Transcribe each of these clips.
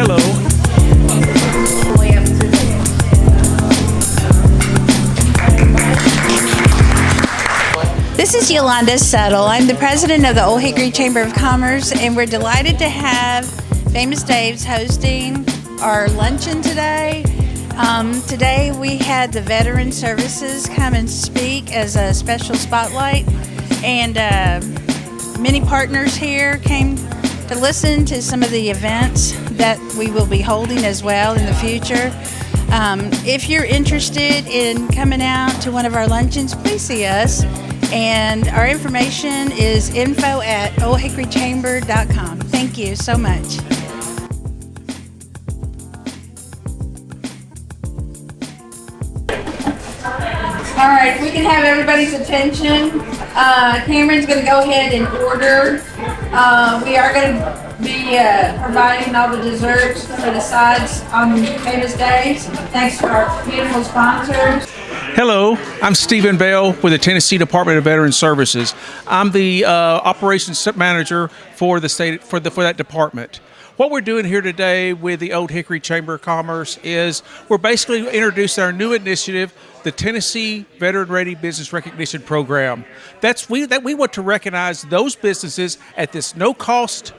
Hello. This is Yolanda Settle. I'm the president of the Old Hickory Chamber of Commerce, and we're delighted to have Famous Dave's hosting our luncheon today. Today we had the Veteran Services come and speak as a special spotlight, and many partners here came to listen to some of the events that we will be holding as well in the future. If you're interested in coming out to one of our luncheons, please see us. And our information is info@oldhickorychamber.com. Thank you so much. All right, if we can have everybody's attention. Cameron's going to go ahead and order. We are going to be providing all the desserts for the sides on Famous Days. Thanks to our beautiful sponsors. Hello, I'm Stephen Bell with the Tennessee Department of Veteran Services. I'm the operations manager for the state for that department. What we're doing here today with the Old Hickory Chamber of Commerce is we're basically introducing our new initiative, the Tennessee Veteran Ready Business Recognition Program. We want to recognize those businesses at this no cost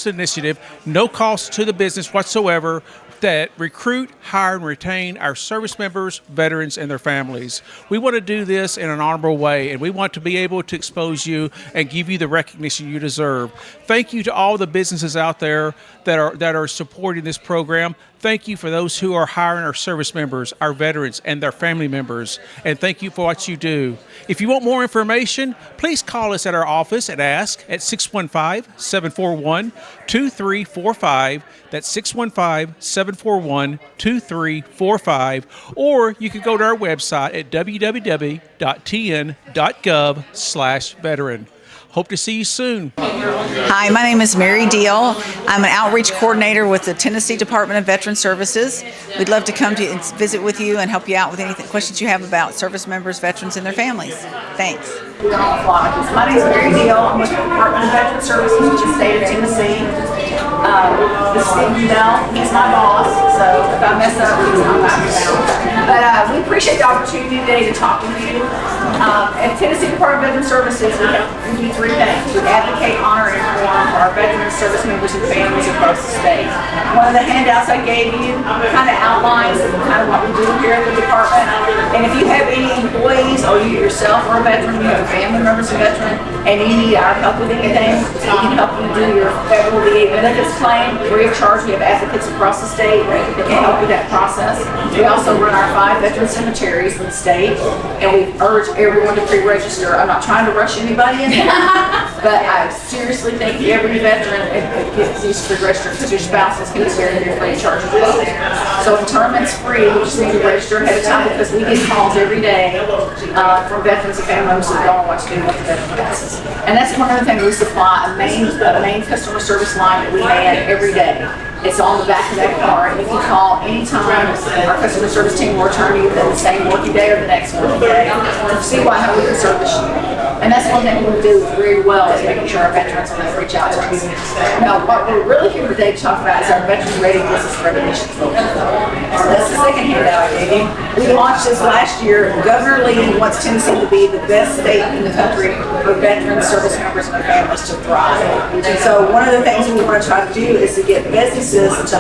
initiative, no cost to the business whatsoever, that recruit, hire, and retain our service members, veterans, and their families. We want to do this in an honorable way, and we want to be able to expose you and give you the recognition you deserve. Thank you to all the businesses out there that are supporting this program. Thank you for those who are hiring our service members, our veterans, and their family members. And thank you for what you do. If you want more information, please call us at our office at ASK at 615-741-2345. That's 615-741-2345. Or you can go to our website at www.tn.gov/veteran. Hope to see you soon. Hi, my name is Mary Deal. I'm an outreach coordinator with the Tennessee Department of Veteran Services. We'd love to come to and visit with you and help you out with any questions you have about service members, veterans, and their families. Thanks. My name is Mary Deal. I'm with the Department of Veteran Services, which is the state of Tennessee. This is Stephen Bell. He's my boss, so if I mess up, he's not back down. But we appreciate the opportunity today to talk with you. At Tennessee Department of Veteran Services, we do three things. We advocate, honor, and inform for our veteran service members and families across the state. One of the handouts I gave you kind of outlines kind of what we do here at the department. And if you have any employees, or you yourself are a veteran, you have a family member's a veteran, and you need our help with anything, we can help you do your federal VA benefits claim free of charge. We have advocates across the state that can help with that process. We also run our 5 veteran cemeteries in the state, and we urge everyone to pre-register. I'm not trying to rush anybody in there, but I seriously think every veteran needs to pre-register because your spouses can be very free of charge as well. So internment's free. You just need to register ahead of time because we get calls every day from veterans and family members that don't know what to do with the veteran passes. And that's one of the things we supply, a main customer service line that we man every day. It's on the back of that car, and you can call anytime. Our customer service team will return you within the same working day or the next working day to see how we can service you. And that's one thing we do very well, is making sure our veterans will reach out to us. Now, what we're really here today to talk about is our Veterans Ready Business Recognition Program. So that's the second handout I gave you. We launched this last year. Governor Lee wants Tennessee to be the best state in the country for veterans, service members, and their families to thrive. And so one of the things we want to try to do is to get businesses to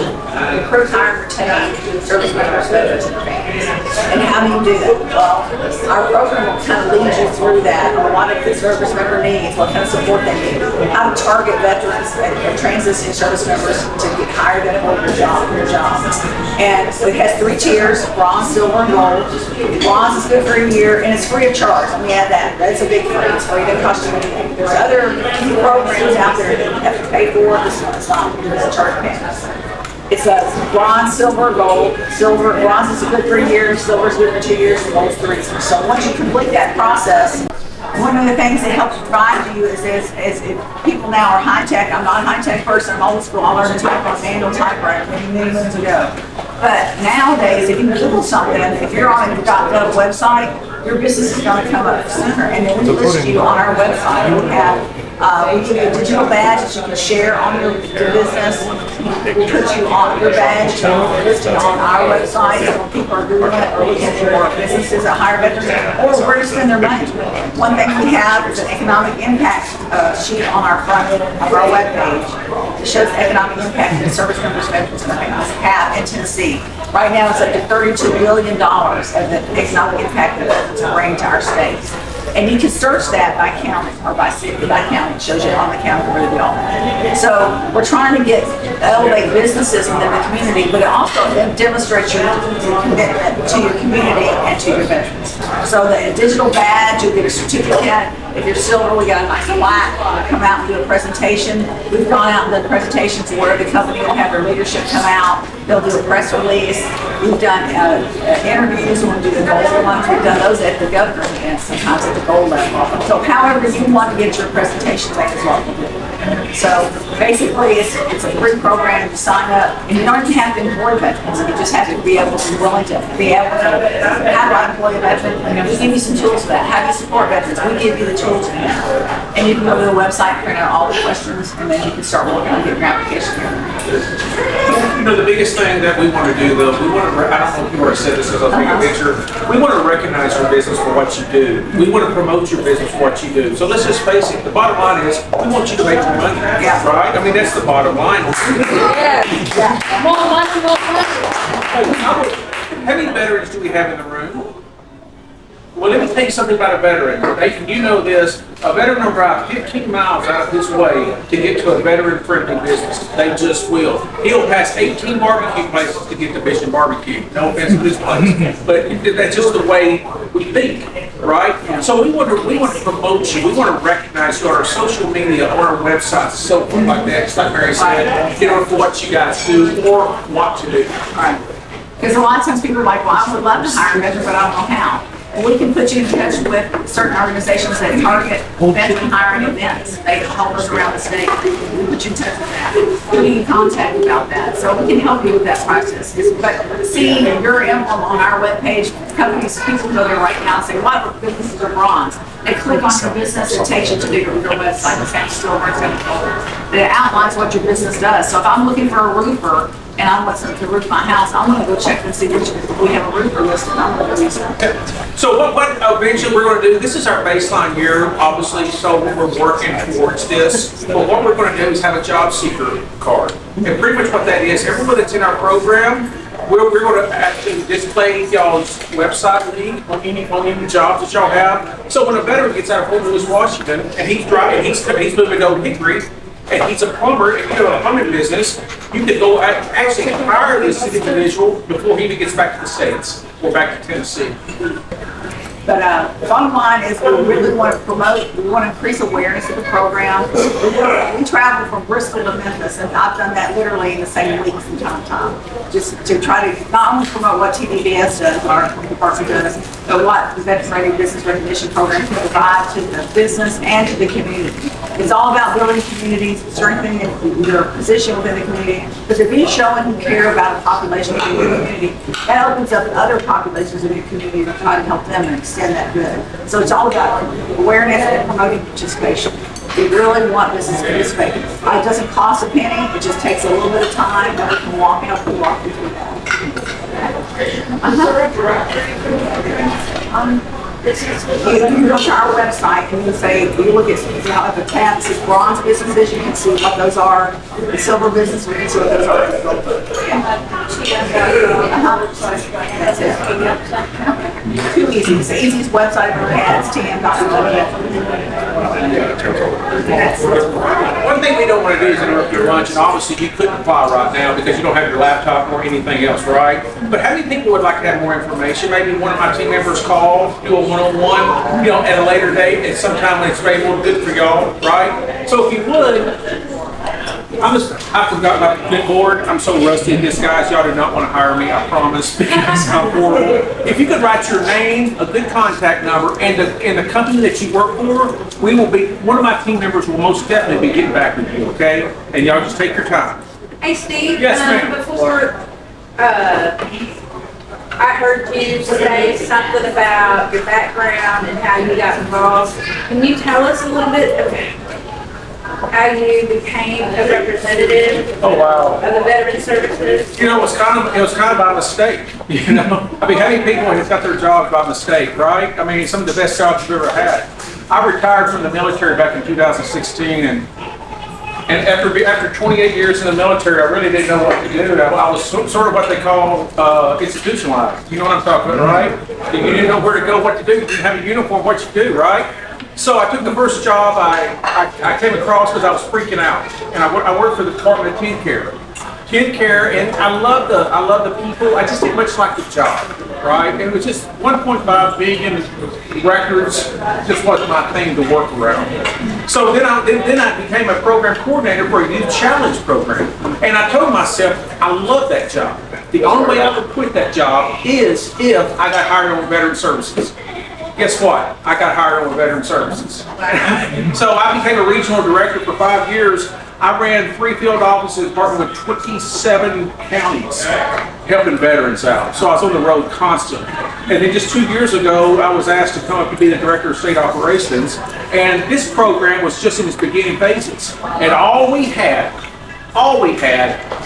recruit, hire, and retain service members, veterans, and their families. And how do you do that? Well, our program will kind of lead you through that on what the service member needs, what kind of support they need, how to target veterans and transitioning service members to get hired and hold your job. And it has 3 tiers: bronze, silver, and gold. Bronze is good for a year, and it's free of charge. Let me add that. That's a big free. It's free. It doesn't cost you anything. There's other programs out there that you have to pay for. This one is not. It's a charge payment. It's a bronze, silver, gold. Bronze is good for a year, silver is good for 2 years, and gold is 3. So once you complete that process, one of the things that helps provide you is if people now are high-tech. I'm not a high-tech person, I'm old school. I learned to type on manual typewriter many moons ago. But nowadays, if you Google something, if you're on a .gov website, your business is going to come up sooner. And then we list you on our website. We give you a digital badge that you can share on your business. We'll put you on your badge, listed on our website, so when people are Googling it or looking for businesses that hire veterans, or where to spend their money. One thing we have is an economic impact sheet on our front of our webpage. It shows the economic impact that service members, veterans, and their families have in Tennessee. Right now, it's up to $32 billion of the economic impact that veterans bring to our state. And you can search that by county or by city, by county. It shows you on the county where they are. So we're trying to elevate businesses within the community, but it also demonstrates your commitment to your community and to your veterans. So the digital badge, you'll get a certificate. If you're silver, we got a nice plaque. We'll come out and do a presentation. We've gone out and done presentations where the company will have their leadership come out. They'll do a press release. We've done interviews. We'll do the gold ones. We've done those at the governor events, sometimes at the gold level. So however you want to get your presentation made is what we do. So basically, it's a free program to sign up, and you don't even have to employ veterans. You just have to be able to be willing to be able to. How do I employ a veteran? We give you some tools for that. How do you support veterans? We give you the tools for that. And you can go to the website, print out all the questions, and then you can start working on getting your application here. You know, the biggest thing that we want to do, though, we want to, I don't know if you already said this because I was taking a picture, we want to recognize your business for what you do. We want to promote your business for what you do. So let's just face it, the bottom line is, we want you to make your money, right? I mean, that's the bottom line. More money, more money. How many veterans do we have in the room? Well, let me tell you something about a veteran. Nathan, you know this. A veteran will drive 15 miles out of his way to get to a veteran-friendly business. They just will. He'll pass 18 barbecue places to get to Mission Barbecue. No offense to this place, but that's just the way we think, right? So we want to promote you. We want to recognize you on our social media, on our websites, so forth like that. Just like Mary said, in order for what you guys do or want to do. Right. Because a lot of times people are like, well, I would love to hire a veteran, but I don't know how. Well, we can put you in touch with certain organizations that target veteran hiring events. They help us around the state. We put you in touch with that. We need contact about that. So we can help you with that process. But seeing your emblem on our webpage, companies, people go there right now and say, what businesses are bronze? They click on your business, it takes you to your website. It's kind of still where it's going to go. It outlines what your business does. So if I'm looking for a roofer, and I want something to roof my house, I'm going to go check and see which we have a roofer listed. I'm going to use that. So what eventually we're going to do, this is our baseline year, obviously, so we're working towards this. But what we're going to do is have a job seeker card. And pretty much what that is, everyone that's in our program, we're going to actually display y'all's website link on any jobs that y'all have. So when a veteran gets out of Fort Lewis, Washington, and he's driving, he's moving to Hickory, and he's a plumber, and you have a plumbing business, you could go actually hire this individual before he even gets back to the States or back to Tennessee. But the bottom line is we really want to promote, we want to increase awareness of the program. We travel from Bristol to Memphis, and I've done that literally in the same week from time to time. Just to try to not only promote what TDBS does, our department does, but what the Veteran Business Recognition Program can provide to the business and to the community. It's all about building communities, strengthening your position within the community, but to be showing you care about a population in your community, that opens up other populations in your community to try to help them and extend that good. So it's all about awareness and promoting participation. We really want business to participate. It doesn't cost a penny, it just takes a little bit of time, and we can help you walk you through that. You go to our website and you say, you look at the tab that says bronze businesses, you can see what those are. The silver business, we can see what those are. That's it. Too easy. It's the easiest website I've ever had. It's One thing we don't want to do is interrupt your lunch, and obviously you couldn't apply right now because you don't have your laptop or anything else, right? But how many people would like to have more information? Maybe one of my team members call, do a one-on-one, at a later date, at some time when it's very more good for y'all, right? So if you would, I forgot my clipboard. I'm so rusty at this, guys. Y'all do not want to hire me, I promise, because I'm horrible. If you could write your name, a good contact number, and the company that you work for, one of my team members will most definitely be getting back with you, okay? And y'all just take your time. Hey Steve, Yes, ma'am. Before I heard you say something about your background and how you got involved. Can you tell us a little bit how you became a representative Oh, wow. of the Veteran Services? You know, it was kind of by mistake. You know, I mean, how many people have got their jobs by mistake, right? I mean, some of the best jobs you've ever had. I retired from the military back in 2016, and after 28 years in the military, I really didn't know what to do. I was sort of what they call institutionalized. You know what I'm talking about, right? You didn't know where to go, what to do. You didn't have a uniform, what you do, right? So I took the first job I came across because I was freaking out, and I worked for the Department of Teen Care. And I love the people. I just didn't much like the job, right? And it was just 1.5 billion records. Just wasn't my thing to work around. So then I became a program coordinator for a youth challenge program, and I told myself I love that job. The only way I would quit that job is if I got hired on Veteran Services. Guess what? I got hired on Veteran Services. So I became a regional director for 5 years. I ran 3 field offices, partnered with 27 counties, helping veterans out. So I was on the road constantly. And then just 2 years ago, I was asked to come up to be the director of state operations. And this program was just in its beginning phases. And all we had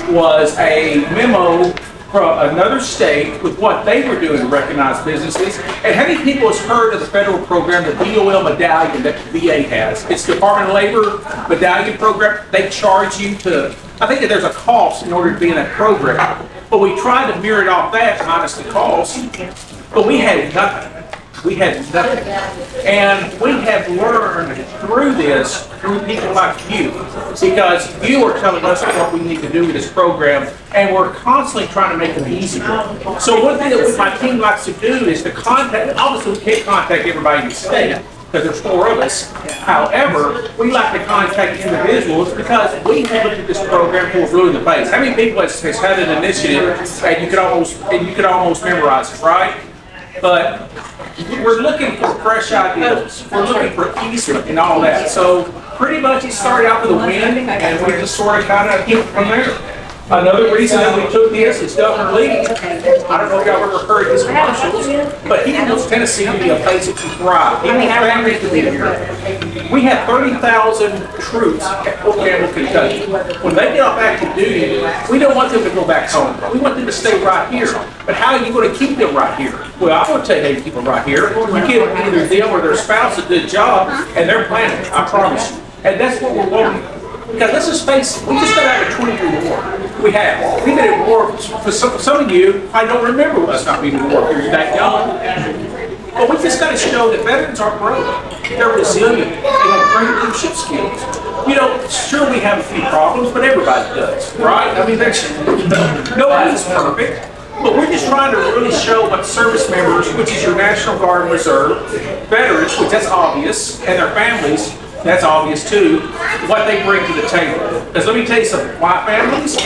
was a memo from another state with what they were doing to recognize businesses. And how many people has heard of the federal program, the DOL medallion that the VA has? It's Department of Labor medallion program. They charge you to, I think that there's a cost in order to be in that program. But we tried to mirror it off that minus the cost, but we had nothing. We had nothing. And we have learned through this, through people like you, because you are telling us what we need to do with this program, and we're constantly trying to make it easier. So one thing that my team likes to do is to contact, obviously we can't contact everybody in the state, because there's 4 of us. However, we like to contact individuals because we have looked at this program for blue in the face. How many people has had an initiative and you could almost memorize it, right? But we're looking for fresh ideas. We're looking for ease and all that. So pretty much it started out with a win, and we just sort of kind of keep from there. Another reason that we took this is Governor Lee. I don't know if y'all ever heard his commercials, but he wants Tennessee to be a place that can thrive. He wants families to live here. We have 30,000 troops at Fort Campbell, Kentucky. When they get off active duty, we don't want them to go back home. We want them to stay right here. But how are you going to keep them right here? Well, I'm going to tell you how you keep them right here. You give either them or their spouse a good job, and they're planning, I promise you. And that's what we're wanting. Because let's just face it, we just got out of a 20-year war. We have. We've been at war, for some of you, I don't remember us not being in war because you're that young. But we just got to show that veterans aren't broke. They're resilient. They have great leadership skills. You know, sure we have a few problems, but everybody does, right? I mean, nobody's perfect. But we're just trying to really show what service members, which is your National Guard and Reserve, veterans, which that's obvious, and their families, that's obvious too, what they bring to the table. Because let me tell you something, my families,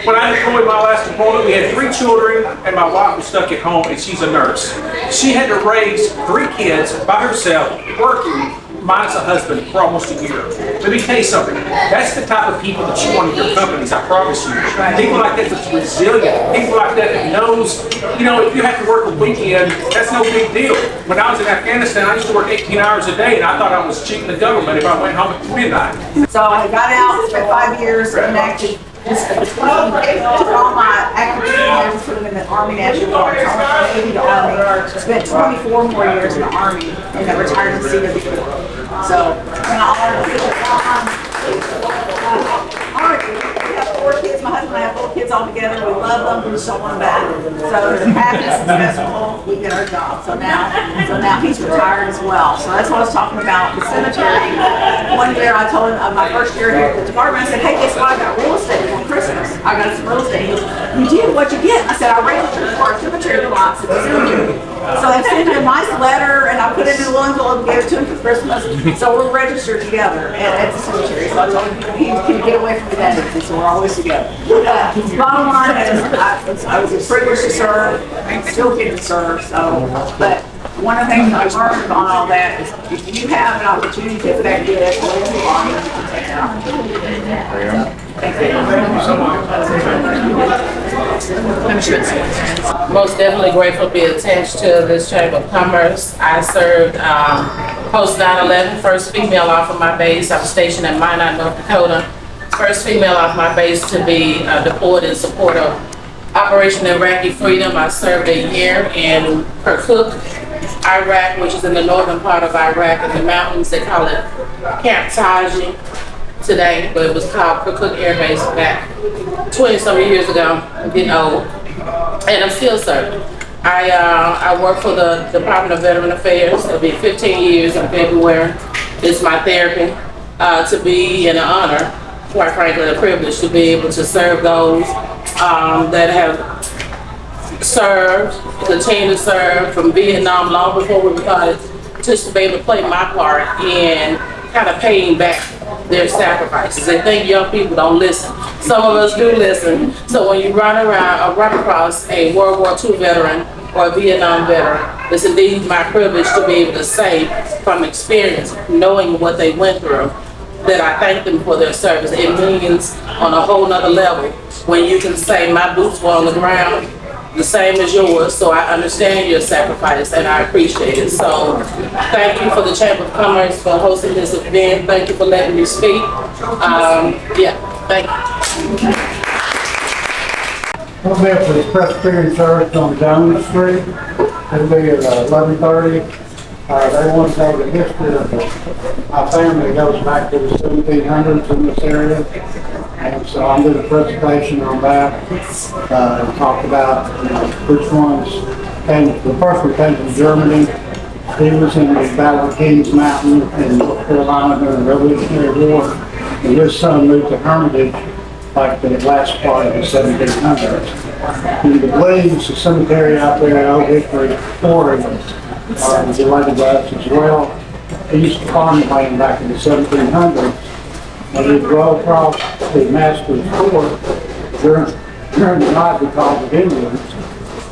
when I deployed my last deployment, we had 3 children, and my wife was stuck at home, and she's a nurse. She had to raise 3 kids by herself, working, minus a husband, for almost a year. Let me tell you something, that's the type of people that you want in your companies, I promise you. People like that that's resilient, people like that that knows, you know, if you have to work a weekend, that's no big deal. When I was in Afghanistan, I used to work 18 hours a day, and I thought I was cheating the government if I went home at midnight. So I got out, spent 5 years in active. Took all my active years, put them in the Army National Guard. I went from Navy to Army. Spent 24 more years in the Army, and then retired in CW. So, we have 4 kids. My husband and I have 4 kids all together. We love them. We just don't want them back. So they're happy, successful. We get our job. So now he's retired as well. So that's what I was talking about. The cemetery. One year I told him my first year here at the department. I said, "Hey, guess what? I got real estate for Christmas. I got some real estate." He goes, "You did? What'd you get?" I said, "I registered for a cemetery lots at the cemetery." So I sent him a nice letter, and I put it in a little envelope and gave it to him for Christmas. So we're registered together at the cemetery. So I told him he can get away from the daddy, so we're always together. Bottom line is, I was privileged to serve. I'm still getting to serve. So, but one of the things I learned on all that is if you have an opportunity to get that good, whatever you want, you can take that opportunity. Thank you so much. Most definitely grateful to be attached to this Chamber of Commerce. I served Post 9/11, first female off of my base. I was stationed at Minot, North Dakota. First female off my base to be deployed in support of Operation Iraqi Freedom. I served a year in Kirkuk, Iraq, which is in the northern part of Iraq in the mountains. They call it Camp Taji today, but it was called Kirkuk Air Base back 20-some years ago. I'm getting old, and I'm still serving. I work for the Department of Veteran Affairs. It'll be 15 years in February. It's my therapy to be an honor, quite frankly, a privilege to be able to serve those that have served, continue to serve from Vietnam long before we started, just to be able to play my part in kind of paying back their sacrifices. They think young people don't listen. Some of us do listen. So when you run around or run across a World War II veteran or a Vietnam veteran, it's indeed my privilege to be able to say from experience, knowing what they went through, that I thank them for their service. It means on a whole nother level when you can say my boots were on the ground the same as yours, so I understand your sacrifice and I appreciate it. So thank you for the Chamber of Commerce for hosting this event. Thank you for letting me speak. Yeah, thank you. We'll be up for the Presbyterian service on Jones Street. It'll be at 11:30. They want to know the history of my family goes back to the 1700s in this area. And so I'm doing a presentation on that, talk about which ones came. The first one came from Germany. He was in the Battle of Kings Mountain in North Carolina during the Revolutionary War. And his son moved to Hermitage like the last part of the 1700s. And the Bleeds, the cemetery out there at Old Hickory, Hickory, are related to us as well. He used to farm land back in the 1700s. And he'd go across the Master's Ford during the night because of Indians.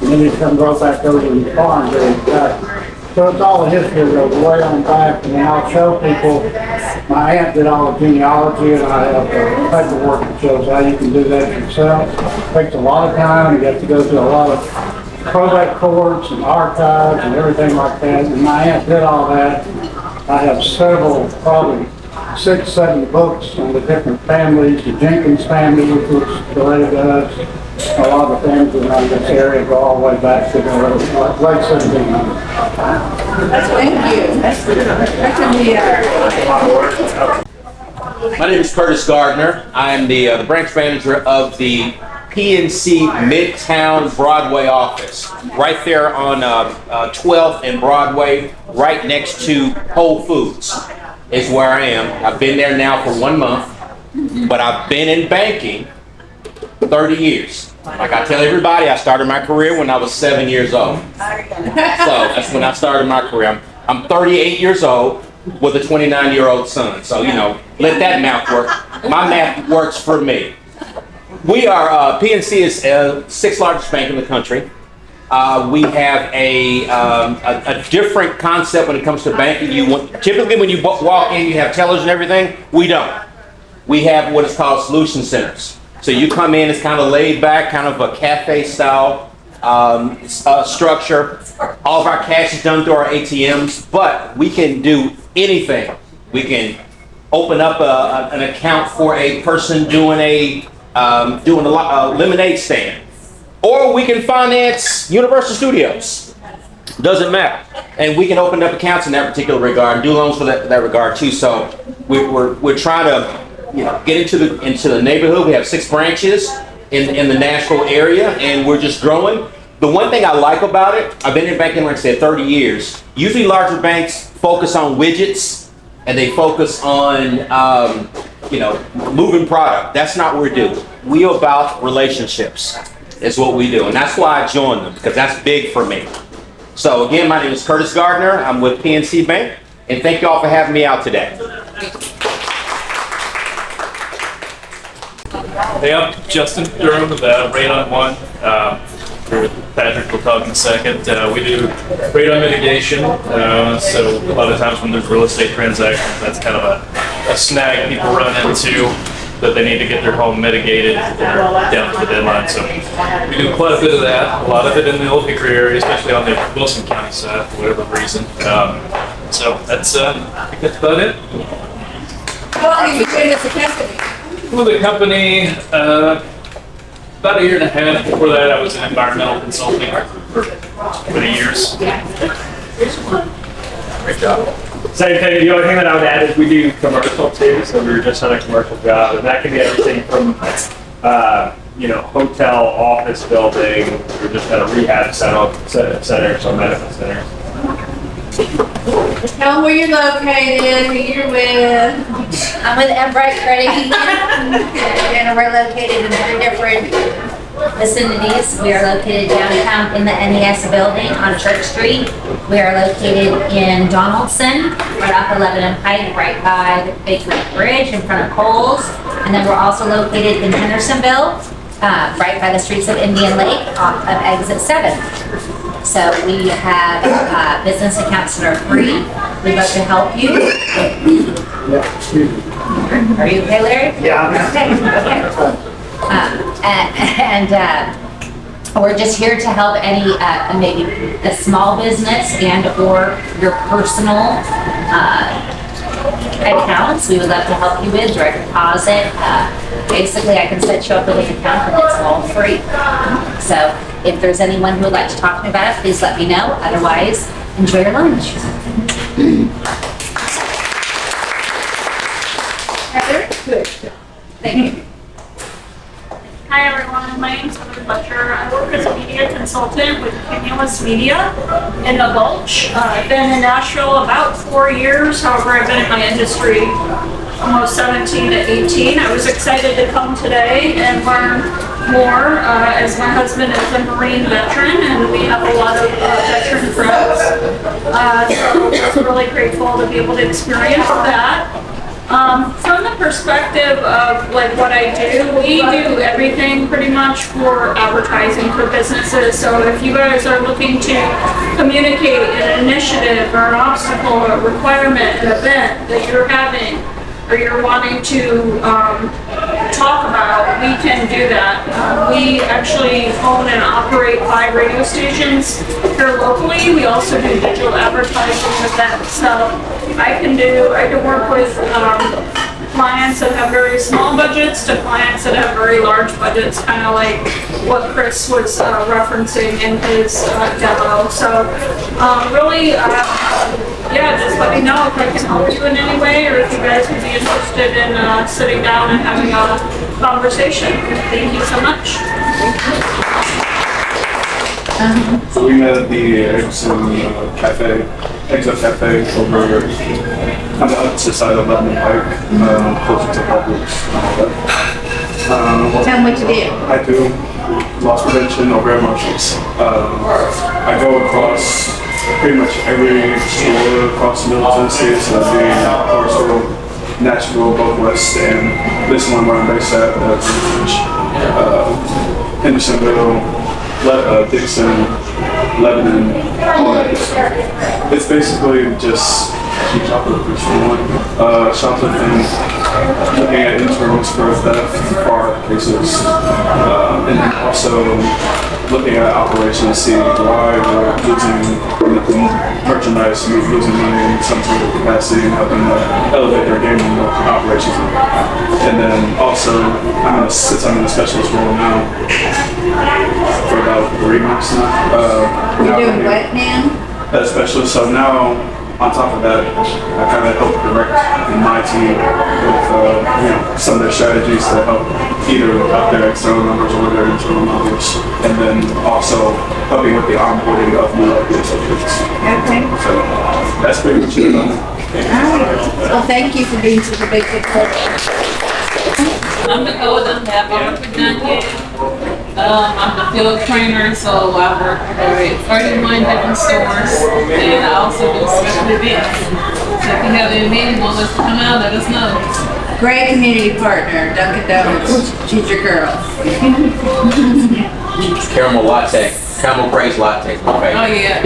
And then he'd come go back over to the farm very back. So it's all a history that goes way on back. And then I'll show people, my aunt did all the genealogy and I have paperwork that shows how you can do that yourself. It takes a lot of time. You have to go through a lot of probate courts and archives and everything like that. And my aunt did all that. I have several, probably 6, 7 books on the different families. The Jenkins family, which was related to us. A lot of the families around this area go all the way back to the late 1700s. Thank you. That can be My name is Curtis Gardner. I'm the branch manager of the PNC Midtown Broadway office, right there on 12th and Broadway, right next to Whole Foods is where I am. I've been there now for 1 month, but I've been in banking 30 years. Like I tell everybody, I started my career when I was 7 years old. So that's when I started my career. I'm 38 years old with a 29-year-old son. So, you know, let that math work. My math works for me. We are, PNC is the 6th largest bank in the country. We have a different concept when it comes to banking. Typically when you walk in, you have tellers and everything. We don't. We have what is called solution centers. So you come in, it's kind of laid back, kind of a cafe style structure. All of our cash is done through our ATMs, but we can do anything. We can open up an account for a person doing a lemonade stand. Or we can finance Universal Studios. Doesn't matter. And we can open up accounts in that particular regard and do loans for that regard too. So we're trying to get into the neighborhood. We have 6 branches in the Nashville area, and we're just growing. The one thing I like about it, I've been in banking, like I said, 30 years. Usually larger banks focus on widgets and they focus on moving product. That's not what we do. We about relationships is what we do, and that's why I joined them, because that's big for me. So again, my name is Curtis Gardner. I'm with PNC Bank, and thank you all for having me out today. Hey, I'm Justin Durham with Radon 1. Patrick will talk in a second. We do radon mitigation, so a lot of times when there's real estate transactions, that's kind of a snag people run into, that they need to get their home mitigated down to the deadline. So we do quite a bit of that, a lot of it in the Old Hickory area, especially on the Wilson County side for whatever reason. So that's I think that's about it. How long have you been with the company? With the company, about a year and a half. Before that, I was in environmental consulting for many years. Great job. Same thing. The only thing that I would add is we do commercial too. So we were just on a commercial job, and that can be everything from hotel, office building. We were just at a rehab center, so medical center. Tell them where you're located, who you're with. I'm with Embright Credit Union, and we're located in 3 different vicinities. We are located downtown in the NES building on Church Street. We are located in Donaldson, right off 11 and Pike, right by the Bakery Bridge in front of Kohl's. And then we're also located in Hendersonville, right by the streets of Indian Lake, off of Exit 7. So we have business accounts that are free. We'd love to help you. Are you okay, Larry? Yeah. Okay. We're just here to help any maybe a small business and or your personal accounts. We would love to help you with direct deposit. Basically, I can set you up with an account and it's all free. So if there's anyone who would like to talk to me about it, please let me know. Otherwise, enjoy your lunch. Heather? Good. Thank you. Hi everyone, my name is Heather Butcher. I work as a media consultant with Cumulus Media in the Gulch. I've been in Nashville about 4 years, however I've been in my industry almost 17 to 18. I was excited to come today and learn more as my husband is a Marine veteran and we have a lot of veteran friends. So I was really grateful to be able to experience that. From the perspective of like what I do, we do everything pretty much for advertising for businesses. So if you guys are looking to communicate an initiative or an obstacle or a requirement, an event that you're having or you're wanting to talk about, we can do that. We actually own and operate 5 radio stations here locally. We also do digital advertising events. So I can work with clients that have very small budgets to clients that have very large budgets, kind of like what Chris was referencing in his demo. So really, just let me know if I can help you in any way or if you guys would be interested in sitting down and having a conversation. Thank you so much. So we met at the Exit Cafe over on the opposite side of Lebanon Pike, closer to Publix and all that. Tell them what you do. I do loss prevention over at Marshalls. I go across pretty much every store across the middle Tennessee, so that'd be Clarksville, Nashville, both West, and this one where I'm based at, Hendersonville, Dixon, Lebanon, all that stuff. It's basically just shoplifting, looking at internals for theft, fraud cases, and then also looking at operations to see why we're losing merchandise, losing money in some sort of capacity and helping elevate their gaming operations. And then also, since I'm in a specialist role now for about 3 months now. You're doing what now? A specialist, so now on top of that, I kind of help direct my team with some of their strategies to help either up their external numbers or their internal numbers, and then also helping with the onboarding of new associates. Okay. So that's pretty much it. All right. Well, thank you for being such a big supporter. I'm Dakota. I'm with Luncheon. I'm the field trainer, so I work for 31 different stores, and I also do special events. So if you have any meetings, want us to come out, let us know. Great community partner, Dunkin' Donuts. She's your girl. Caramel latte. Caramel craze latte. My favorite. Oh yeah.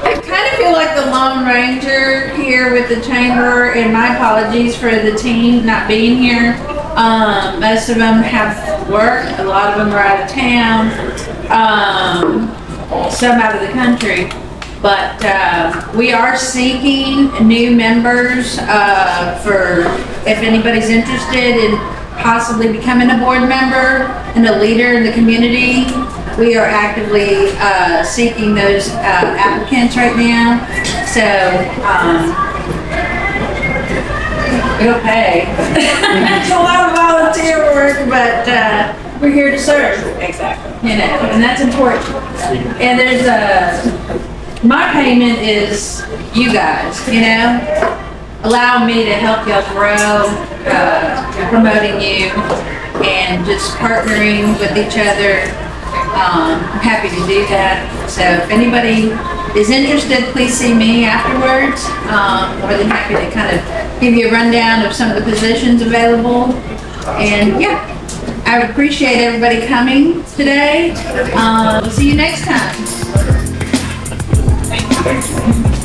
I kind of feel like the Lone Ranger here with the chamber, and my apologies for the team not being here. Most of them have work, a lot of them are out of town, some out of the country. But we are seeking new members for if anybody's interested in possibly becoming a board member and a leader in the community. We are actively seeking those applicants right now. So we don't pay. It's a lot of volunteer work, but we're here to serve. Exactly. You know, and that's important. And there's my payment is you guys, you know, allowing me to help y'all grow, promoting you, and just partnering with each other. I'm happy to do that. So if anybody is interested, please see me afterwards. More than happy to kind of give you a rundown of some of the positions available. And yeah, I appreciate everybody coming today. We'll see you next time. Thank you.